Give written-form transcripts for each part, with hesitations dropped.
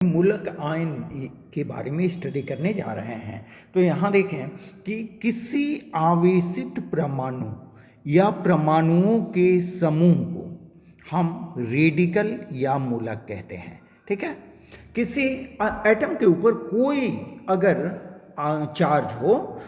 मूलक आयन के बारे में स्टडी करने जा रहे हैं। तो यहाँ देखें कि किसी आवेशित परमाणु या परमाणुओं के समूह को हम रेडिकल या मूलक कहते हैं। ठीक है, किसी एटम के ऊपर कोई अगर चार्ज हो,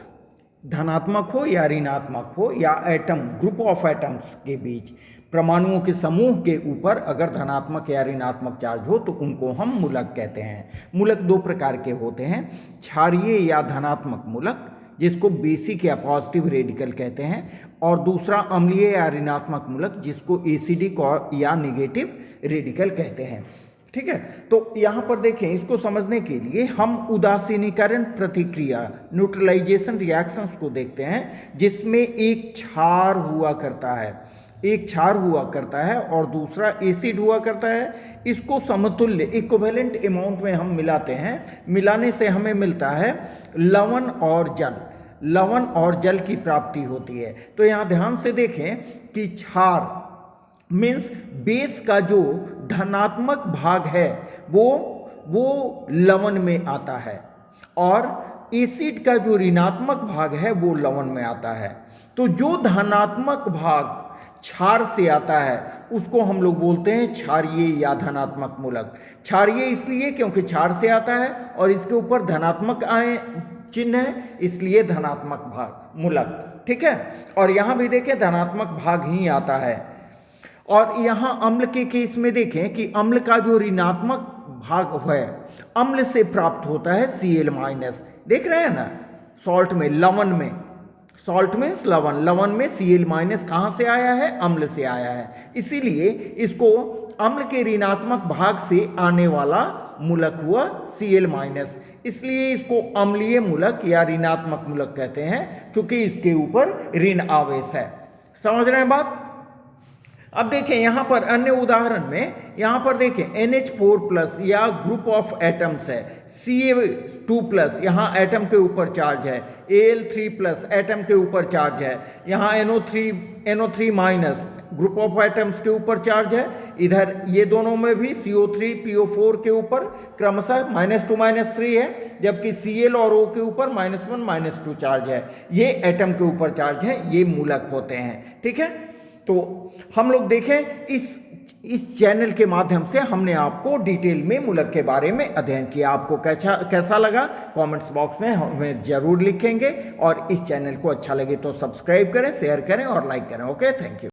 धनात्मक हो या ऋणात्मक हो, या एटम ग्रुप ऑफ एटम्स के बीच परमाणुओं के समूह के ऊपर अगर धनात्मक या ऋणात्मक चार्ज हो तो उनको हम मूलक कहते हैं। मूलक दो प्रकार के होते हैं, क्षारीय या धनात्मक मूलक जिसको बेसिक या पॉजिटिव रेडिकल कहते हैं, और दूसरा अम्लीय या ऋणात्मक मूलक जिसको एसिडिक या नेगेटिव रेडिकल कहते हैं। ठीक है, तो यहाँ पर देखें, इसको समझने के लिए हम उदासीनीकरण प्रतिक्रिया न्यूट्रलाइजेशन रिएक्शंस को देखते हैं, जिसमें एक क्षार हुआ करता है और दूसरा एसिड हुआ करता है। इसको समतुल्य इक्विवेलेंट अमाउंट में हम मिलाते हैं। मिलाने से हमें मिलता है लवण और जल की प्राप्ति होती है। तो यहाँ ध्यान से देखें कि क्षार मीन्स बेस का जो धनात्मक भाग है वो लवण में आता है, और एसिड का जो ऋणात्मक भाग है वो लवण में आता है। तो जो धनात्मक भाग क्षार से आता है उसको हम लोग बोलते हैं क्षारीय या धनात्मक मूलक। क्षारीय इसलिए क्योंकि क्षार से आता है और इसके ऊपर धनात्मक चिन्ह है, इसलिए धनात्मक भाग मूलक। ठीक है, और यहाँ भी देखें धनात्मक भाग ही आता है। और यहाँ अम्ल के केस में देखें कि अम्ल का जो ऋणात्मक भाग है अम्ल से प्राप्त होता है Cl-। देख रहे हैं ना, सॉल्ट में, सॉल्ट मीन्स लवण में Cl- कहाँ से आया है? अम्ल से आया है। इसीलिए इसको अम्ल के ऋणात्मक भाग से आने वाला मूलक हुआ Cl-, इसलिए इसको अम्लीय मूलक या ऋणात्मक मूलक कहते हैं, क्योंकि इसके ऊपर ऋण आवेश है। समझ रहे हैं बात? अब देखें यहाँ पर अन्य उदाहरण में, यहाँ पर देखें NH4+ या ग्रुप ऑफ एटम्स है, Ca2+, यहाँ एटम के ऊपर चार्ज है, Al3+ एटम के ऊपर चार्ज है, यहाँ NO3- ग्रुप ऑफ एटम्स के ऊपर चार्ज है। इधर ये दोनों में भी CO3 PO4 के ऊपर क्रमशः -2 -3 है, जबकि Cl और O के ऊपर -1 -2 चार्ज है। ये एटम के ऊपर चार्ज है, ये मूलक होते हैं। ठीक है, तो हम लोग देखें इस चैनल के माध्यम से हमने आपको डिटेल में मूलक के बारे में अध्ययन किया। आपको कैसा लगा कमेंट्स बॉक्स में हमें जरूर लिखेंगे, और इस चैनल को अच्छा लगे तो सब्सक्राइब करें, शेयर करें और लाइक करें। Okay, thank you.